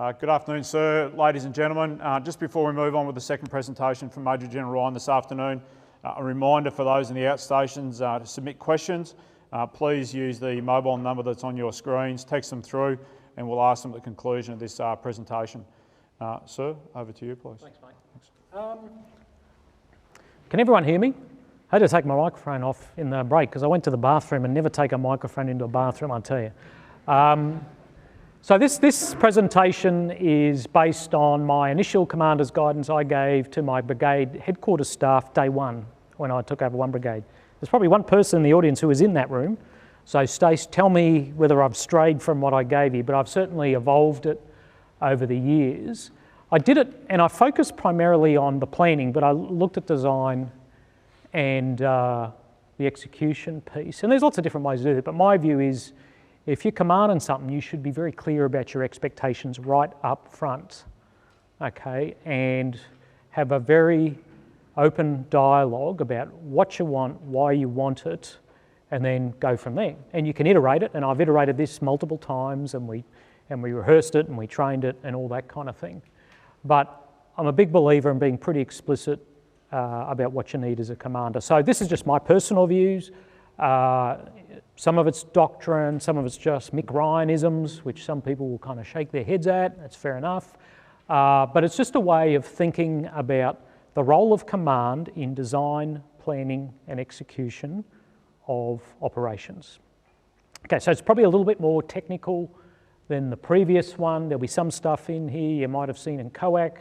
Good afternoon, sir, ladies and gentlemen. Just before we move on with the second presentation from Major General Ryan this afternoon, a reminder for those in the outstations to submit questions. Please use the mobile number that's on your screens, text them through, and we'll ask them at the conclusion of this presentation. Sir, over to you, please. Thanks, mate. Thanks. Can everyone hear me? I had to take my microphone off in the break because I went to the bathroom and never take a microphone into a bathroom, I'll tell you. So this presentation is based on my initial commander's guidance I gave to my brigade headquarters staff day one when I took over one brigade. There's probably one person in the audience who was in that room, so Stace, tell me whether I've strayed from what I gave you, but I've certainly evolved it over the years. I did it, and I focused primarily on the planning, but I looked at design and the execution piece, and there's lots of different ways to do it, but my view is if you're commanding something, you should be very clear about your expectations right up front, okay, and have a very open dialogue about what you want, why you want it, and then go from there. And you can iterate it, and I've iterated this multiple times, and we rehearsed it, and we trained it, and all that kind of thing. But I'm a big believer in being pretty explicit about what you need as a commander. So this is just my personal views. Some of it's doctrine, some of it's just Mick Ryan-isms, which some people will kind of shake their heads at. That's fair enough. But it's just a way of thinking about the role of command in design, planning and execution of operations. Okay, so it's probably a little bit more technical than the previous one. There'll be some stuff in here you might have seen in COAC.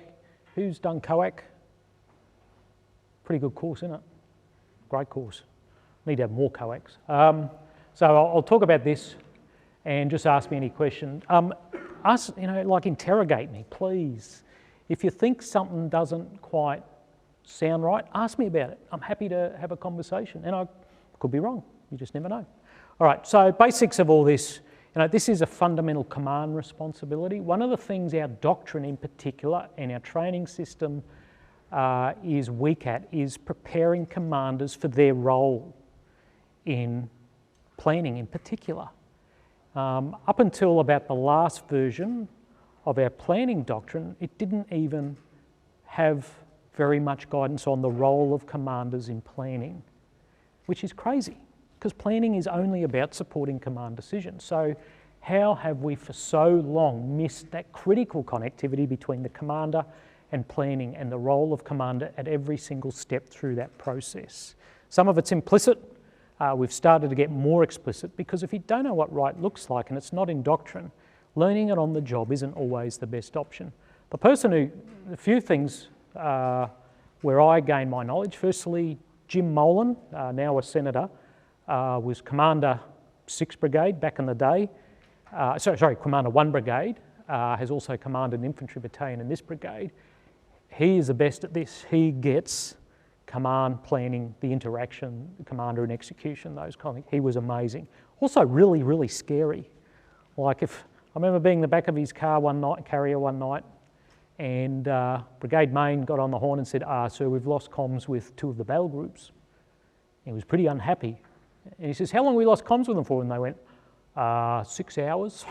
Who's done COAC? Pretty good course, isn't it? Great course. Need to have more COACs. So I'll talk about this and just ask me any question. Interrogate me, please. If you think something doesn't quite sound right, ask me about it. I'm happy to have a conversation, and I could be wrong. You just never know. All right, so basics of all this. This is a fundamental command responsibility. One of the things our doctrine in particular and our training system is weak at is preparing commanders for their role in planning in particular. Up until about the last version of our planning doctrine, it didn't even have very much guidance on the role of commanders in planning, which is crazy because planning is only about supporting command decisions. So how have we for so long missed that critical connectivity between the commander and planning and the role of commander at every single step through that process? Some of it's implicit. We've started to get more explicit because if you don't know what right looks like and it's not in doctrine, learning it on the job isn't always the best option. A few things where I gained my knowledge, firstly, Jim Molan, now a senator, was Commander 6 Brigade back in the day. Commander 1 Brigade, has also commanded an infantry battalion in this brigade. He is the best at this. He gets command, planning, the interaction, the commander and execution, those kind of things. He was amazing. Also really, really scary. I remember being in the back of his carrier one night, and Brigade Main got on the horn and said, sir, we've lost comms with 2 of the battle groups. He was pretty unhappy. And he says, how long have we lost comms with them for? And they went, 6 hours.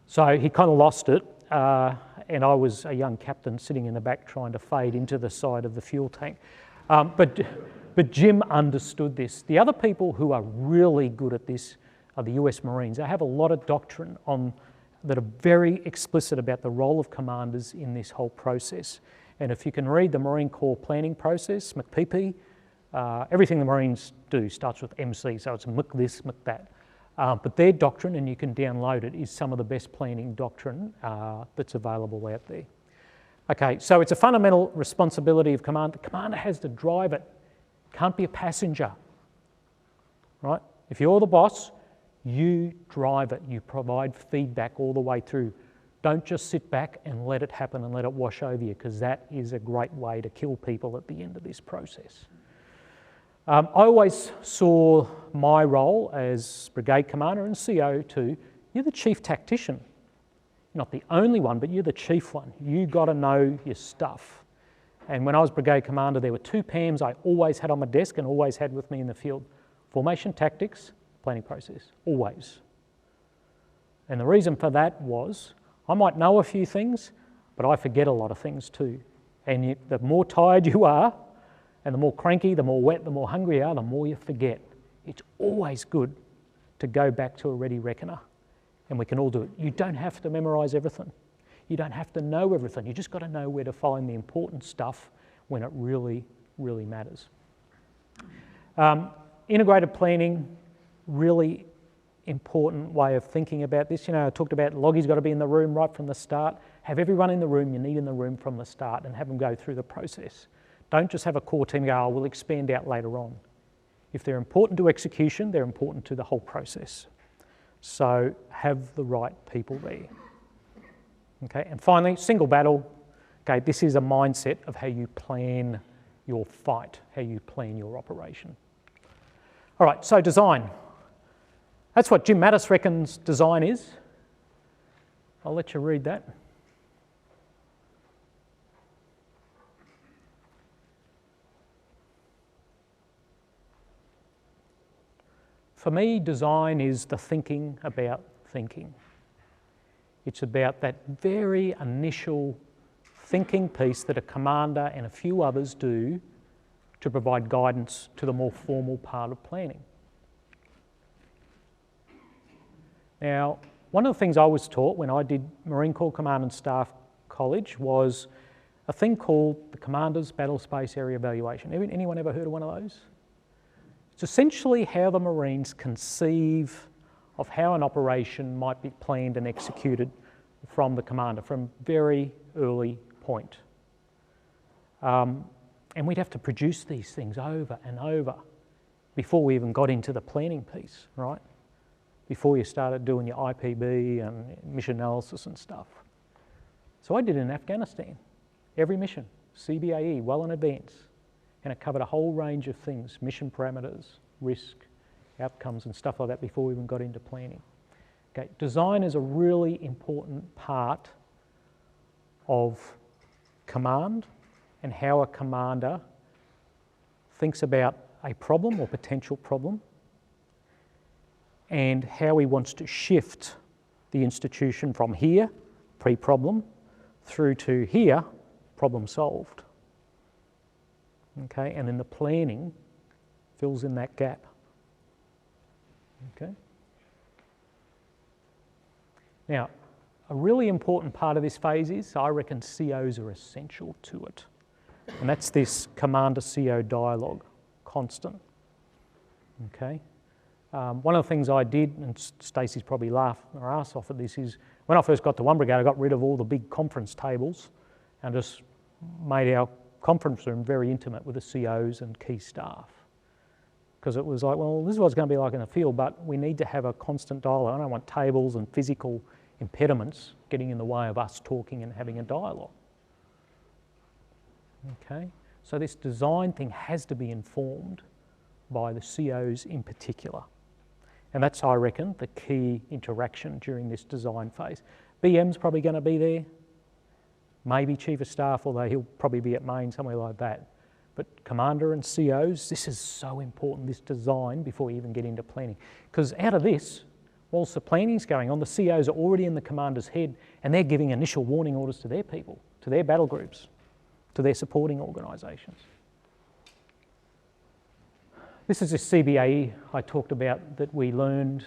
So he kind of lost it. And I was a young captain sitting in the back trying to fade into the side of the fuel tank. But Jim understood this. The other people who are really good at this are the US Marines. They have a lot of doctrine that are very explicit about the role of commanders in this whole process. And if you can read the Marine Corps planning process, McPP, everything the Marines do starts with MC, so it's Mick this, Mick that. But their doctrine, and you can download it, is some of the best planning doctrine that's available out there. Okay, so it's a fundamental responsibility of command. The commander has to drive it. Can't be a passenger, right? If you're the boss, you drive it. You provide feedback all the way through. Don't just sit back and let it happen and let it wash over you, because that is a great way to kill people at the end of this process. I always saw my role as brigade commander and CO too. You're the chief tactician. Not the only one, but you're the chief one. You got to know your stuff. And when I was brigade commander, there were 2 PAMs I always had on my desk and always had with me in the field. Formation tactics, planning process, always. And the reason for that was I might know a few things, but I forget a lot of things too. And the more tired you are, and the more cranky, the more wet, the more hungry you are, the more you forget. It's always good to go back to a ready reckoner, and we can all do it. You don't have to memorise everything. You don't have to know everything. You just got to know where to find the important stuff when it really, really matters. Integrated planning, really important way of thinking about this. You know, I talked about Loggie's got to be in the room right from the start. Have everyone in the room you need in the room from the start and have them go through the process. Don't just have a core team go, oh, we'll expand out later on. If they're important to execution, they're important to the whole process. So have the right people there. Okay, and finally, single battle. Okay, this is a mindset of how you plan your fight, how you plan your operation. All right, so design. That's what Jim Mattis reckons design is. I'll let you read that. For me, design is the thinking about thinking. It's about that very initial thinking piece that a commander and a few others do to provide guidance to the more formal part of planning. Now, one of the things I was taught when I did Marine Corps Command and Staff College was a thing called the Commander's Battle Space Area Evaluation. Anyone ever heard of one of those? It's essentially how the Marines conceive of how an operation might be planned and executed from the commander, from very early point. And we'd have to produce these things over and over before we even got into the planning piece, right? Before you started doing your IPB and mission analysis and stuff. So I did it in Afghanistan, every mission, CBAE, well in advance. And it covered a whole range of things, mission parameters, risk, outcomes and stuff like that before we even got into planning. Okay, design is a really important part of command and how a commander thinks about a problem or potential problem and how he wants to shift the institution from here, pre-problem, through to here, problem solved. Okay, and then the planning fills in that gap. Okay. Now, a really important part of this phase is, I reckon COs are essential to it. And that's this commander-CO dialogue, constant. Okay. One of the things I did, and Stacey's probably laughed her ass off at this, is when I first got to 1 Brigade, I got rid of all the big conference tables and just made our conference room very intimate with the COs and key staff. Because it was like, well, this is what it's going to be like in the field, but we need to have a constant dialogue. I don't want tables and physical impediments getting in the way of us talking and having a dialogue. Okay, so this design thing has to be informed by the COs in particular. And that's, I reckon, the key interaction during this design phase. BM's probably going to be there, maybe Chief of Staff, although he'll probably be at Main, somewhere like that. But Commander and COs, this is so important, this design, before we even get into planning. Because out of this, whilst the planning's going on, the COs are already in the Commander's head and they're giving initial warning orders to their people, to their battle groups, to their supporting organisations. This is a CBAE I talked about that we learned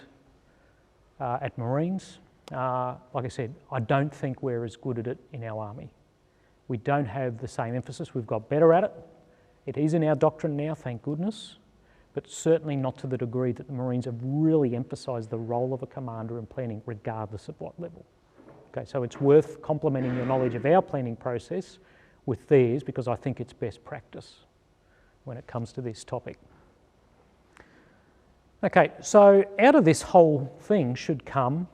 at Marines. Like I said, I don't think we're as good at it in our Army. We don't have the same emphasis. We've got better at it. It is in our doctrine now, thank goodness, but certainly not to the degree that the Marines have really emphasised the role of a commander in planning, regardless of what level. Okay, so it's worth complementing your knowledge of our planning process with theirs, because I think it's best practice when it comes to this topic. Okay, so out of this whole thing should come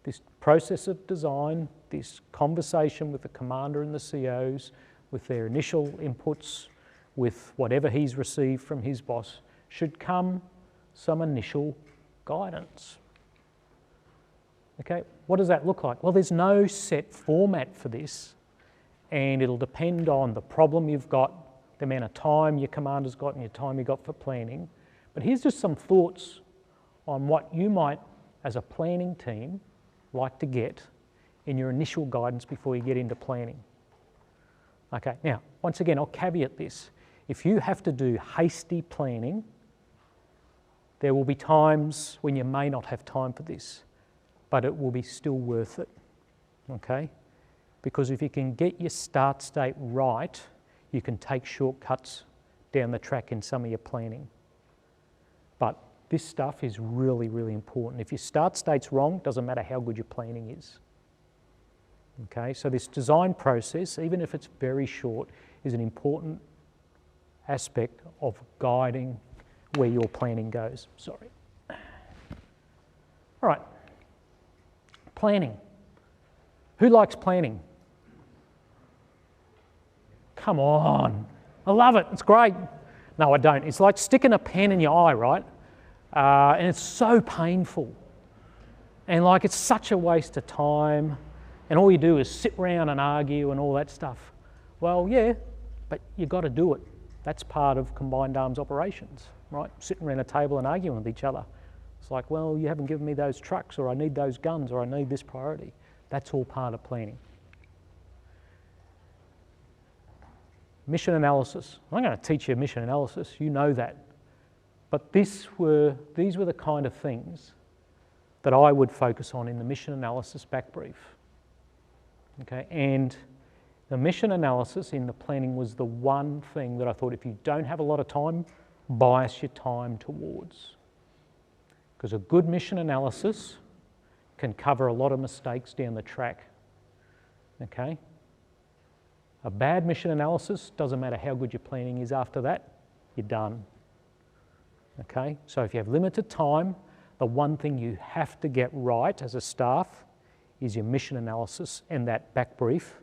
this process of design, this conversation with the commander and the COs, with their initial inputs, with whatever he's received from his boss, should come some initial guidance. Okay, what does that look like? Well, there's no set format for this, and it'll depend on the problem you've got, the amount of time your commander's got and your time you got for planning. But here's just some thoughts on what you might, as a planning team, like to get in your initial guidance before you get into planning. Okay, now, once again, I'll caveat this. If you have to do hasty planning, there will be times when you may not have time for this, but it will be still worth it, okay? Because if you can get your start state right, you can take shortcuts down the track in some of your planning. But this stuff is really, really important. If your start state's wrong, doesn't matter how good your planning is. Okay, so this design process, even if it's very short, is an important aspect of guiding where your planning goes. Sorry. All right, planning. Who likes planning? Come on, I love it, it's great. No, I don't. It's like sticking a pen in your eye, right? And it's so painful. And like it's such a waste of time. And all you do is sit around and argue and all that stuff. Well, yeah, but you've got to do it. That's part of combined arms operations, right? Sitting around a table and arguing with each other. It's like, well, you haven't given me those trucks, or I need those guns, or I need this priority. That's all part of planning. Mission analysis. I'm going to teach you mission analysis, you know that. But these were the kind of things that I would focus on in the mission analysis back brief. Okay, and the mission analysis in the planning was the one thing that I thought, if you don't have a lot of time, bias your time towards. Because a good mission analysis can cover a lot of mistakes down the track. Okay? A bad mission analysis, doesn't matter how good your planning is after that, you're done. Okay? So if you have limited time, the one thing you have to get right as a staff is your mission analysis and that back brief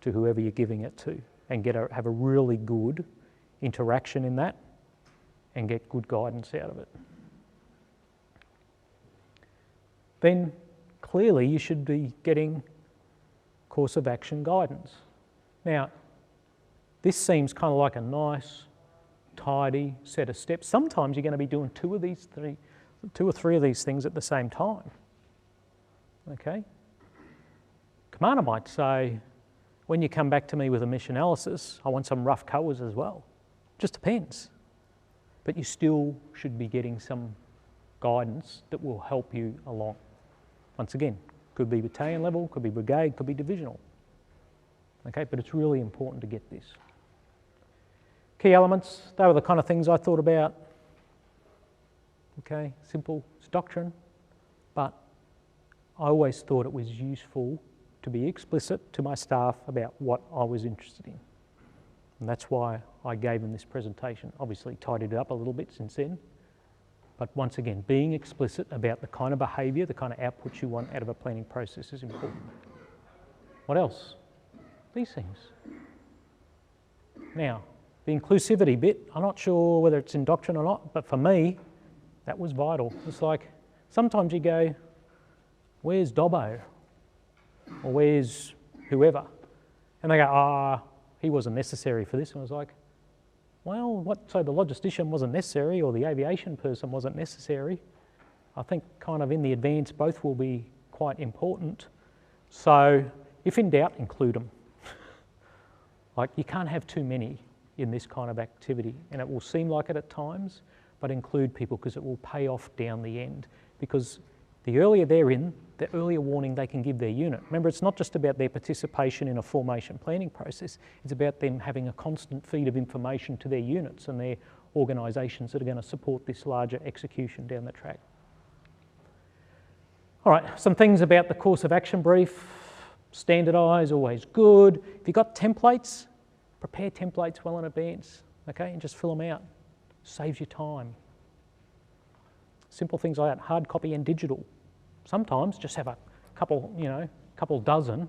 to whoever you're giving it to, and have a really good interaction in that and get good guidance out of it. Then clearly you should be getting course of action guidance. Now, this seems kind of like a nice, tidy set of steps. Sometimes you're going to be doing two or three of these things at the same time. Okay? Commander might say, when you come back to me with a mission analysis, I want some rough colours as well. Just depends. But you still should be getting some guidance that will help you along. Once again, could be battalion level, could be brigade, could be divisional. Okay, but it's really important to get this. Key elements, they were the kind of things I thought about. Okay, simple, it's doctrine, but I always thought it was useful to be explicit to my staff about what I was interested in. And that's why I gave them this presentation. Obviously tidied it up a little bit since then, but once again, being explicit about the kind of behaviour, the kind of outputs you want out of a planning process is important. What else? These things. Now, the inclusivity bit, I'm not sure whether it's in doctrine or not, but for me, that was vital. It's like, sometimes you go, where's Dobbo? Or where's whoever? And they go, he wasn't necessary for this. And I was like, well, so the logistician wasn't necessary, or the aviation person wasn't necessary. I think kind of in the advance, both will be quite important. So if in doubt, include them. Like, you can't have too many in this kind of activity, and it will seem like it at times, but include people because it will pay off down the end. Because the earlier they're in, the earlier warning they can give their unit. Remember, it's not just about their participation in a formation planning process, it's about them having a constant feed of information to their units and their organisations that are going to support this larger execution down the track. All right, some things about the course of action brief. Standardise, always good. If you've got templates, prepare templates well in advance, okay, and just fill them out. Saves you time. Simple things like that, hard copy and digital. Sometimes just have a couple dozen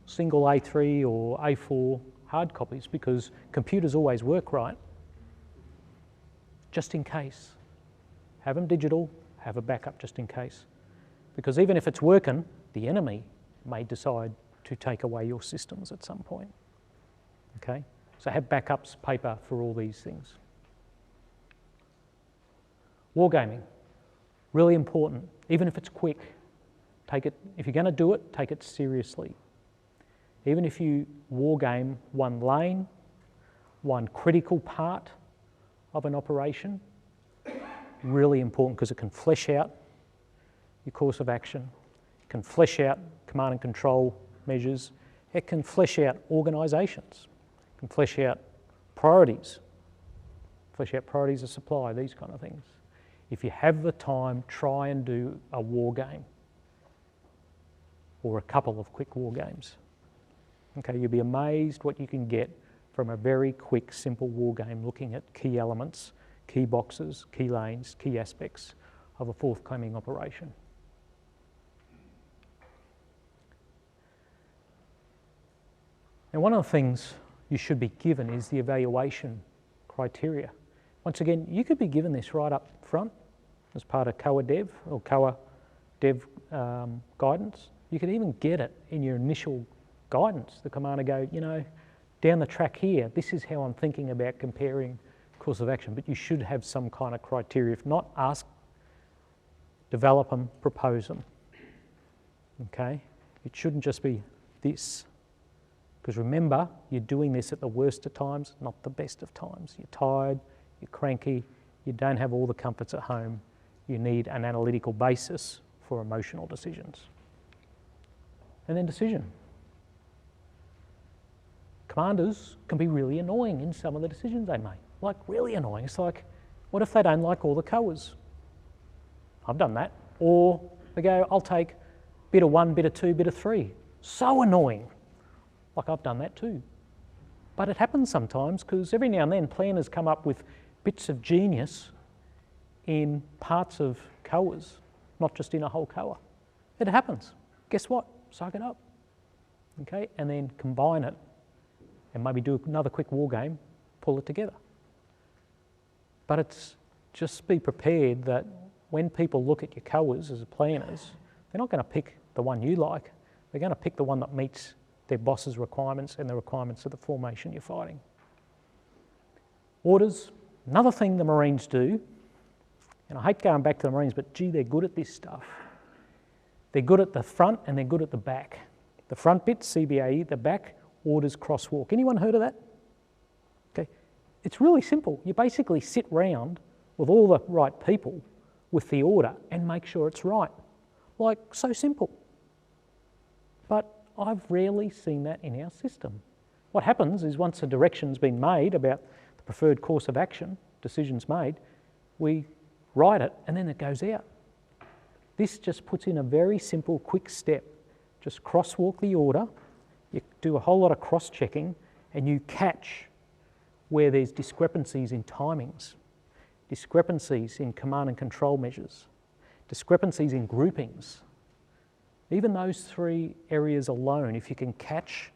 single A3 or A4 hard copies, because computers always work right. Just in case. Have them digital, have a backup just in case. Because even if it's working, the enemy may decide to take away your systems at some point. Okay? So have backups, paper for all these things. Wargaming, really important. Even if it's quick, if you're going to do it, take it seriously. Even if you war game one lane, one critical part of an operation, really important because it can flesh out your course of action, it can flesh out command and control measures, it can flesh out organisations, it can flesh out priorities of supply, these kind of things. If you have the time, try and do a war game or a couple of quick war games. Okay, you'll be amazed what you can get from a very quick, simple war game looking at key elements, key boxes, key lanes, key aspects of a forthcoming operation. And one of the things you should be given is the evaluation criteria. Once again, you could be given this right up front as part of COA Dev or COA Dev guidance. You could even get it in your initial guidance. The commander go, you know, down the track here, this is how I'm thinking about comparing course of action, but you should have some kind of criteria. If not, ask, develop them, propose them. Okay? It shouldn't just be this. Because remember, you're doing this at the worst of times, not the best of times. You're tired, you're cranky, you don't have all the comforts at home. You need an analytical basis for emotional decisions. And then decision. Commanders can be really annoying in some of the decisions they make. Like really annoying. It's like, what if they don't like all the COAs? I've done that. Or they go, I'll take bit of 1, bit of 2, bit of 3. So annoying. Like I've done that too. But it happens sometimes because every now and then planners come up with bits of genius in parts of COAs, not just in a whole COA. It happens. Guess what? Suck it up. Okay, and then combine it and maybe do another quick war game, pull it together. But it's just be prepared that when people look at your COAs as planners, they're not going to pick the one you like. They're going to pick the one that meets their boss's requirements and the requirements of the formation you're fighting. Orders, another thing the Marines do, and I hate going back to the Marines, but gee, they're good at this stuff. They're good at the front and they're good at the back. The front bit, CBAE, the back, orders crosswalk. Anyone heard of that? Okay, it's really simple. You basically sit round with all the right people with the order and make sure it's right. Like, so simple. But I've rarely seen that in our system. What happens is once a direction's been made about the preferred course of action, decisions made, we write it and then it goes out. This just puts in a very simple, quick step. Just crosswalk the order, you do a whole lot of cross-checking and you catch where there's discrepancies in timings, discrepancies in command and control measures, discrepancies in groupings. Even those 3 areas alone, if you can catch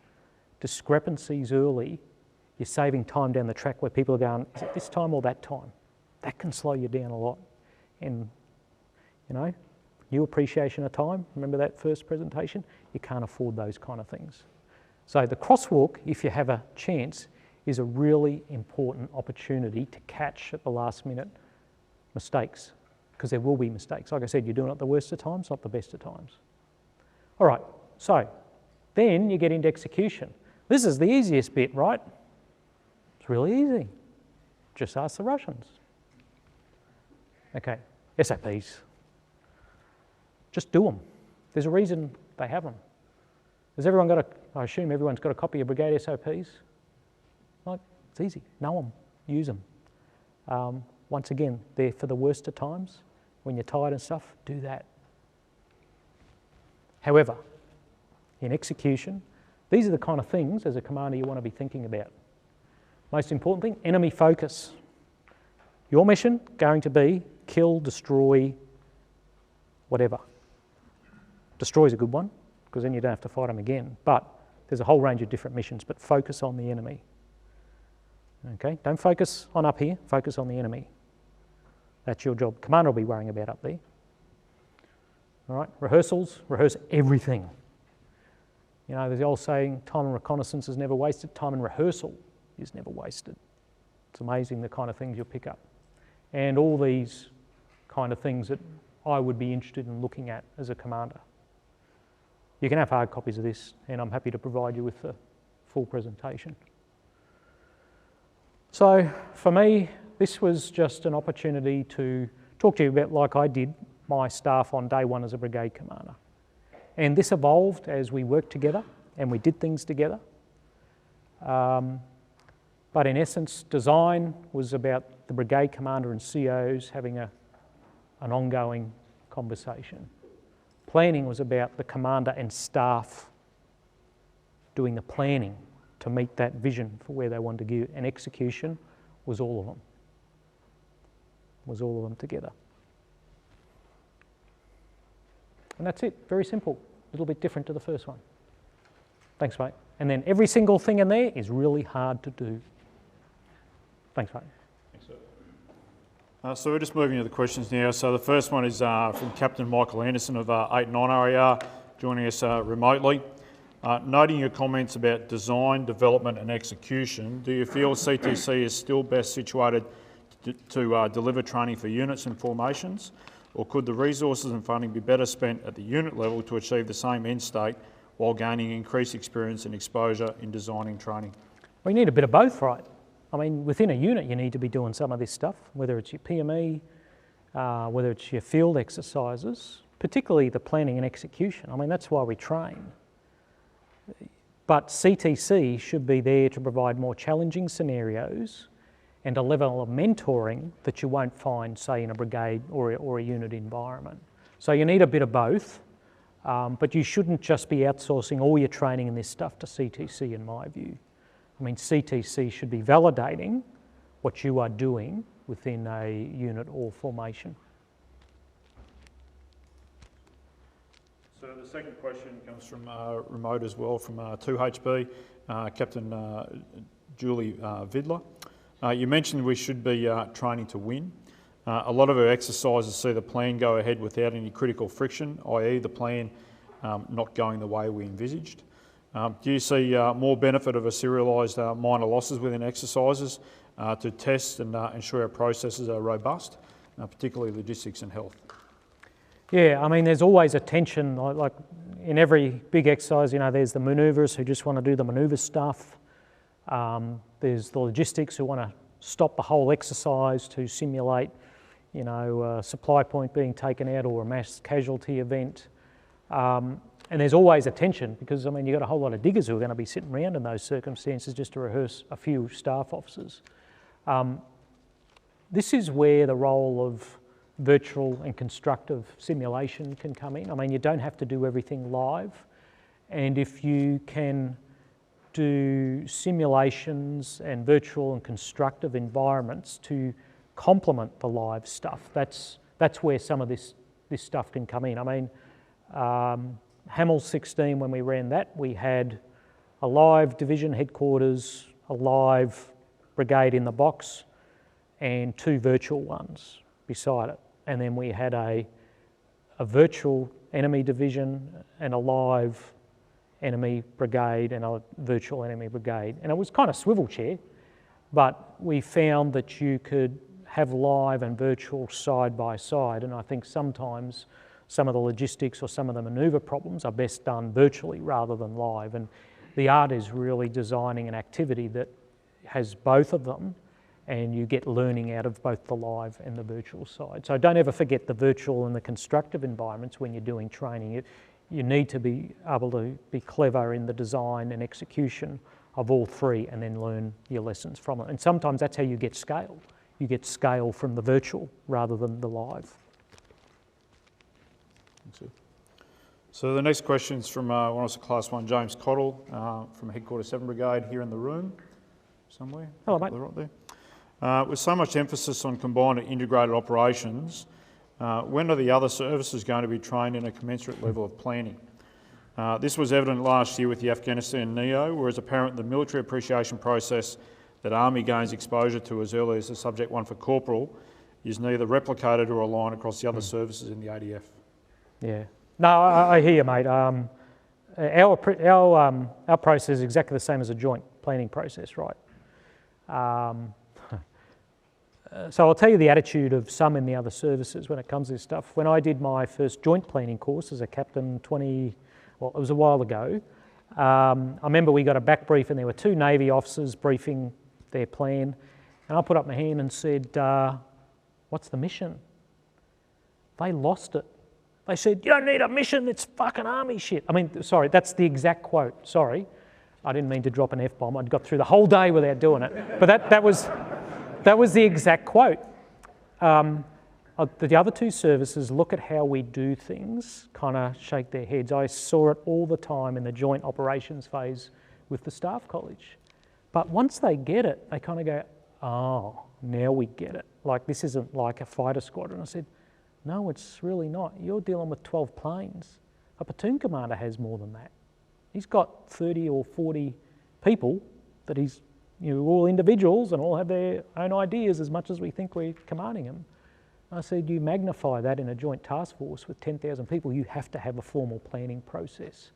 discrepancies early, you're saving time down the track where people are going, is it this time or that time? That can slow you down a lot. And, you know, new appreciation of time, remember that first presentation? You can't afford those kind of things. So the crosswalk, if you have a chance, is a really important opportunity to catch at the last minute mistakes, because there will be mistakes. Like I said, you're doing it at the worst of times, not the best of times. All right, so then you get into execution. This is the easiest bit, right? It's really easy. Just ask the Russians. Okay, SOPs. Just do them. There's a reason they have them. Has everyone got I assume everyone's got a copy of Brigade SOPs? Like, it's easy. Know them, use them. Once again, they're for the worst of times. When you're tired and stuff, do that. However, in execution, these are the kind of things as a commander you want to be thinking about. Most important thing, enemy focus. Your mission going to be kill, destroy, whatever. Destroy is a good one, because then you don't have to fight them again. But there's a whole range of different missions, but focus on the enemy. Okay, don't focus on up here, focus on the enemy. That's your job. Commander will be worrying about up there. All right, rehearsals, rehearse everything. You know, there's the old saying, time and reconnaissance is never wasted, time and rehearsal is never wasted. It's amazing the kind of things you'll pick up. And all these kind of things that I would be interested in looking at as a commander. You can have hard copies of this, and I'm happy to provide you with the full presentation. So for me, this was just an opportunity to talk to you about, like I did, my staff on day one as a brigade commander. And this evolved as we worked together and we did things together. But in essence, design was about the brigade commander and COs having an ongoing conversation. Planning was about the commander and staff doing the planning to meet that vision for where they wanted to go, and execution was all of them. Was all of them together. And that's it, very simple, a little bit different to the first one. Thanks, mate. And then every single thing in there is really hard to do. Thanks, mate. Thanks, sir. So we're just moving to the questions now. So the first one is from Captain Michael Anderson of 89 RAR, joining us remotely. Noting your comments about design, development and execution, do you feel CTC is still best situated to deliver training for units and formations, or could the resources and funding be better spent at the unit level to achieve the same end state while gaining increased experience and exposure in designing training? Well, you need a bit of both, right? I mean, within a unit you need to be doing some of this stuff, whether it's your PME, whether it's your field exercises, particularly the planning and execution. I mean, that's why we train. But CTC should be there to provide more challenging scenarios and a level of mentoring that you won't find, say, in a brigade or a unit environment. So you need a bit of both, but you shouldn't just be outsourcing all your training and this stuff to CTC, in my view. I mean, CTC should be validating what you are doing within a unit or formation. So the second question comes from remote as well, from 2HB, Captain Julie Vidler. You mentioned we should be training to win. A lot of our exercises see the plan go ahead without any critical friction, i.e. the plan not going the way we envisaged. Do you see more benefit of a serialised minor losses within exercises to test and ensure our processes are robust, particularly logistics and health? Yeah, I mean, there's always a tension, like in every big exercise, you know, there's the manoeuvres who just want to do the manoeuvre stuff. There's the logistics who want to stop the whole exercise to simulate, you know, a supply point being taken out or a mass casualty event. And there's always a tension because, I mean, you've got a whole lot of diggers who are going to be sitting around in those circumstances just to rehearse a few staff officers. This is where the role of virtual and constructive simulation can come in. I mean, you don't have to do everything live. And if you can do simulations and virtual and constructive environments to complement the live stuff, that's where some of this stuff can come in. I mean, Hamel 16, when we ran that, we had a live division headquarters, a live brigade in the box, and 2 virtual ones beside it. And then we had a virtual enemy division and a live enemy brigade and a virtual enemy brigade. And it was kind of swivel chair, but we found that you could have live and virtual side by side. And I think sometimes some of the logistics or some of the manoeuvre problems are best done virtually rather than live. And the art is really designing an activity that has both of them, and you get learning out of both the live and the virtual side. So don't ever forget the virtual and the constructive environments when you're doing training. You need to be able to be clever in the design and execution of all three and then learn your lessons from it. And sometimes that's how you get scale. You get scale from the virtual rather than the live. So the next question is from one of us, Class 1, James Cottle, from Headquarters 7 Brigade here in the room somewhere. Hello, mate. Right there. With so much emphasis on combined and integrated operations, when are the other services going to be trained in a commensurate level of planning? This was evident last year with the Afghanistan NEO, whereas apparent the military appreciation process that Army gains exposure to as early as the Subject 1 for Corporal is neither replicated or aligned across the other services in the ADF. Yeah. No, I hear you, mate. Our process is exactly the same as a joint planning process, right? So I'll tell you the attitude of some in the other services when it comes to this stuff. When I did my first joint planning course as a captain well, it was a while ago. I remember we got a back brief and there were 2 Navy officers briefing their plan. And I put up my hand and said, what's the mission? They lost it. They said, you don't need a mission, it's fucking army shit. I mean, sorry, that's the exact quote. Sorry, I didn't mean to drop an F-bomb. I'd got through the whole day without doing it. But that was the exact quote. The other 2 services look at how we do things, kind of shake their heads. I saw it all the time in the joint operations phase with the staff college. But once they get it, they kind of go, oh, now we get it. Like, this isn't like a fighter squadron. I said, no, it's really not. You're dealing with 12 planes. A platoon commander has more than that. He's got 30 or 40 people that he's, all individuals and all have their own ideas as much as we think we're commanding them. I said, you magnify that in a joint task force with 10,000 people, you have to have a formal planning process.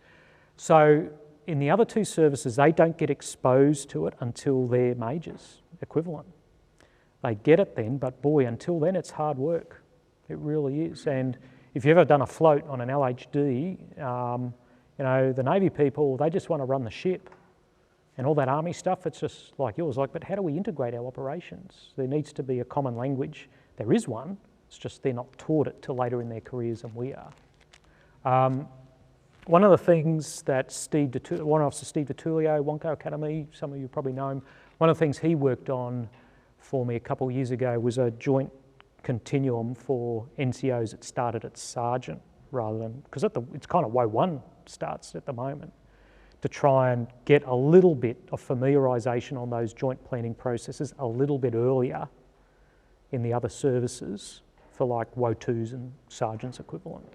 So in the other 2 services, they don't get exposed to it until they're majors equivalent. They get it then, but boy, until then it's hard work. It really is. And if you've ever done a float on an LHD, the Navy people, they just want to run the ship. And all that army stuff, it's just like yours. Like, but how do we integrate our operations? There needs to be a common language. There is one, it's just they're not taught it till later in their careers than we are. One of the things that Warrant Officer Steve DiTullio, Wonko Academy, some of you probably know him, one of the things he worked on for me a couple of years ago was a joint continuum for NCOs that started at sergeant rather than, because it's kind of WO1 starts at the moment, to try and get a little bit of familiarisation on those joint planning processes a little bit earlier in the other services for like WO2s and sergeants equivalent.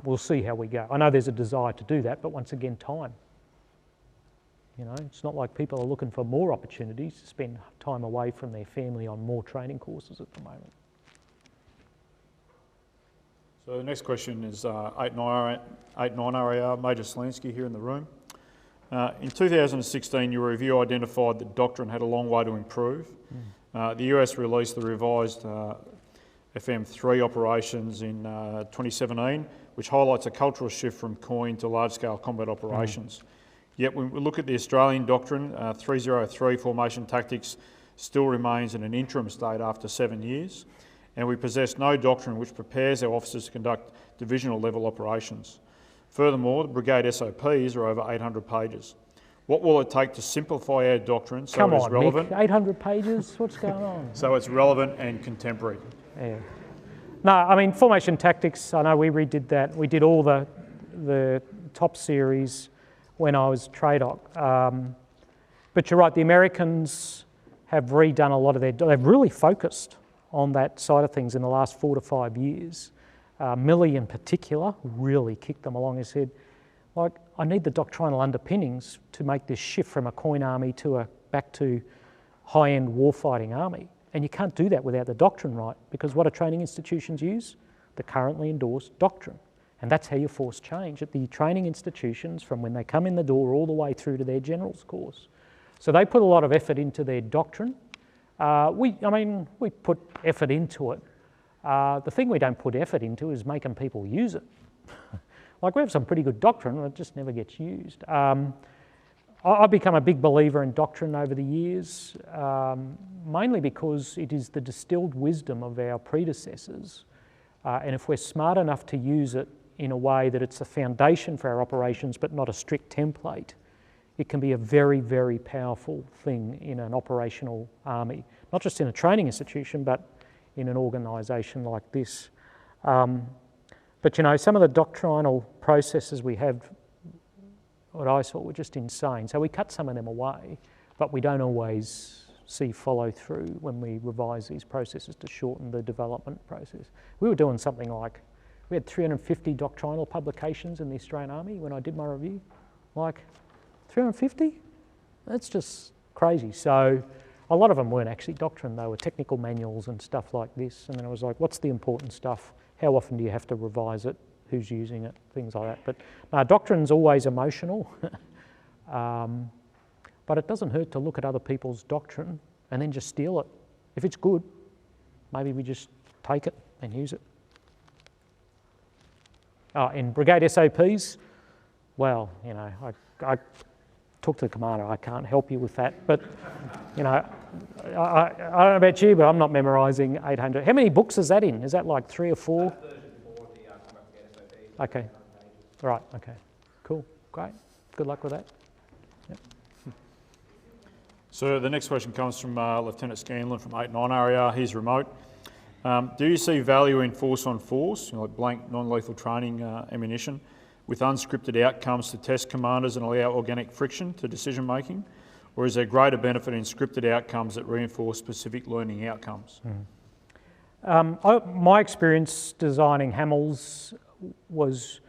We'll see how we go. I know there's a desire to do that, but once again, time. It's not like people are looking for more opportunities to spend time away from their family on more training courses at the moment. So the next question is 89 RAR, Major Slansky here in the room. In 2016, your review identified that doctrine had a long way to improve. The US released the revised FM3 operations in 2017, which highlights a cultural shift from COIN to large-scale combat operations. Yet when we look at the Australian doctrine, 303 formation tactics still remains in an interim state after 7 years, and we possess no doctrine which prepares our officers to conduct divisional level operations. Furthermore, the Brigade SOPs are over 800 pages. What will it take to simplify our doctrine so it is relevant? Mick, 800 pages, what's going on? So it's relevant and contemporary. Yeah. No, I mean, formation tactics, I know we redid that. We did all the top series when I was TRADOC. But you're right, the Americans have redone a lot of they've really focused on that side of things in the last 4 to 5 years. Milley in particular really kicked them along and said, like, I need the doctrinal underpinnings to make this shift from a COIN army to back to high-end warfighting army. And you can't do that without the doctrine right, because what do training institutions use? The currently endorsed doctrine. And that's how you force change at the training institutions from when they come in the door all the way through to their general's course. So they put a lot of effort into their doctrine. We put effort into it. The thing we don't put effort into is making people use it. Like, we have some pretty good doctrine, and it just never gets used. I've become a big believer in doctrine over the years, mainly because it is the distilled wisdom of our predecessors. And if we're smart enough to use it in a way that it's a foundation for our operations, but not a strict template, it can be a very, very powerful thing in an operational army. Not just in a training institution, but in an organisation like this. But some of the doctrinal processes we have, what I saw, were just insane. So we cut some of them away, but we don't always see follow through when we revise these processes to shorten the development process. We were doing something like, we had 350 doctrinal publications in the Australian Army when I did my review. Like, 350? That's just crazy. So a lot of them weren't actually doctrine, they were technical manuals and stuff like this. And then I was like, what's the important stuff? How often do you have to revise it? Who's using it? Things like that. But doctrine's always emotional. But it doesn't hurt to look at other people's doctrine and then just steal it. If it's good, maybe we just take it and use it. In Brigade SOPs, Well, you know, I talk to the commander. I can't help you with that. But, you know, I don't know about you, but I'm not memorising 800. How many books is that in? Is that like 3 or 4? Version 4 of the Combat Brigade SOP. Okay. Right, okay. Cool, great. Good luck with that. Yep. So the next question comes from Lieutenant Scanlon from 89 RAR. He's remote. Do you see value in force on force, you know, like blank non-lethal training ammunition, with unscripted outcomes to test commanders and allow organic friction to decision making? Or is there greater benefit in scripted outcomes that reinforce specific learning outcomes? My experience designing Hamels was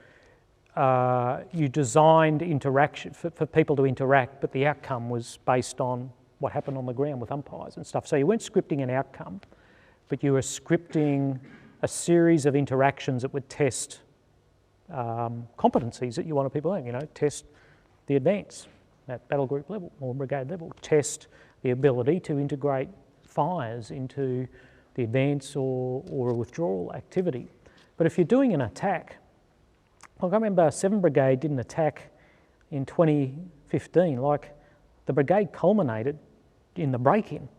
you designed interaction for people to interact, but the outcome was based on what happened on the ground with umpires and stuff. So you weren't scripting an outcome, but you were scripting a series of interactions that would test competencies that you wanted people to, you know, test the advance at battle group level or brigade level, test the ability to integrate fires into the advance or a withdrawal activity. But if you're doing an attack, like I remember 7 Brigade did an attack in 2015, like the brigade culminated in the break-in.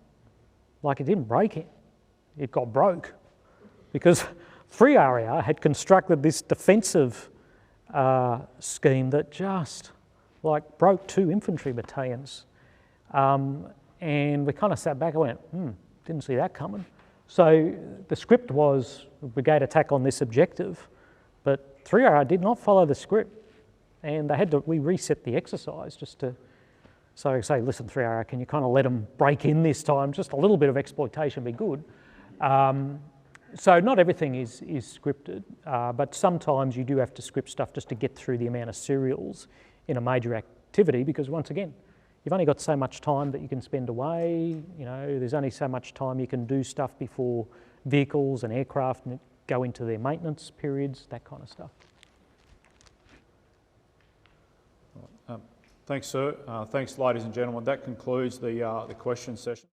Like it didn't break in, it got broke because 3 RAR had constructed this defensive scheme that just like broke 2 infantry battalions. And we kind of sat back and went, didn't see that coming. So the script was a brigade attack on this objective, but 3 RAR did not follow the script, and we reset the exercise just to say, listen, 3 RAR, can you kind of let them break in this time? Just a little bit of exploitation would be good. So not everything is scripted, but sometimes you do have to script stuff just to get through the amount of serials in a major activity, because once again, you've only got so much time that you can spend away. You know, there's only so much time you can do stuff before vehicles and aircraft go into their maintenance periods, that kind of stuff. Thanks, sir. Thanks, ladies and gentlemen. That concludes the question session.